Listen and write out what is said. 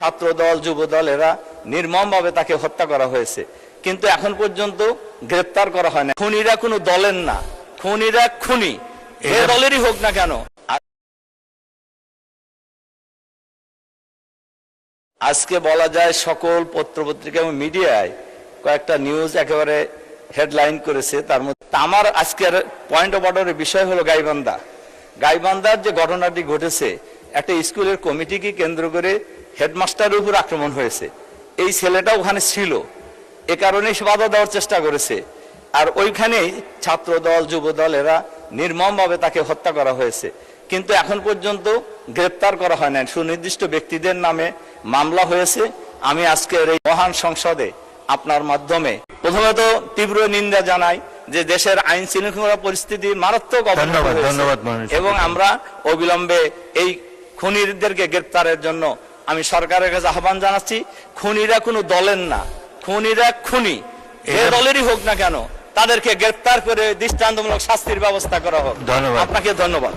ছাত্র দল যুব দল এরা নির্মমভাবে তাকে হত্যা করা হয়েছে, কিন্তু এখন পর্যন্ত গ্রেপ্তার করা হয় না। খুনিরা কোনো দলের না, খুনিরা খুনি যে দলেরই হোক না কেন। আজকে বলা যায় সকল পত্রপত্রিকা এবং মিডিয়ায় কয়েকটা নিউজ একেবারে হেডলাইন করেছে। তার মধ্যে আমার আজকের পয়েন্ট অফ অর্ডারের বিষয় হলো গাইবান্ধার যে ঘটনাটি ঘটেছে, একটা স্কুলের কমিটিকে কেন্দ্র করে হেডমাস্টারের উপর আক্রমণ হয়েছে। এই ছেলেটা ওখানে ছিল, এ কারণে সে বাধা দেওয়ার চেষ্টা করেছে, আর ওইখানেই ছাত্র দল যুব দল এরা নির্মমভাবে তাকে হত্যা করা হয়েছে, কিন্তু এখন পর্যন্ত গ্রেপ্তার করা হয় না। সুনির্দিষ্ট ব্যক্তিদের নামে মামলা হয়েছে। আমি আজকের এই মহান সংসদে আপনার মাধ্যমে প্রথমত তীব্র নিন্দা জানাই যে দেশের আইন শৃঙ্খলা পরিস্থিতি মারাত্মক অবনতি হয়েছে, এবং আমরা অবিলম্বে এই খুনিদেরকে গ্রেপ্তারের জন্য আমি সরকারের কাছে আহ্বান জানাচ্ছি। খুনিরা কোনো দলের না, খুনিরা খুনি যে দলেরই হোক না কেন, তাদেরকে গ্রেপ্তার করে দৃষ্টান্তমূলক শাস্তির ব্যবস্থা করা হোক। আপনাকে ধন্যবাদ।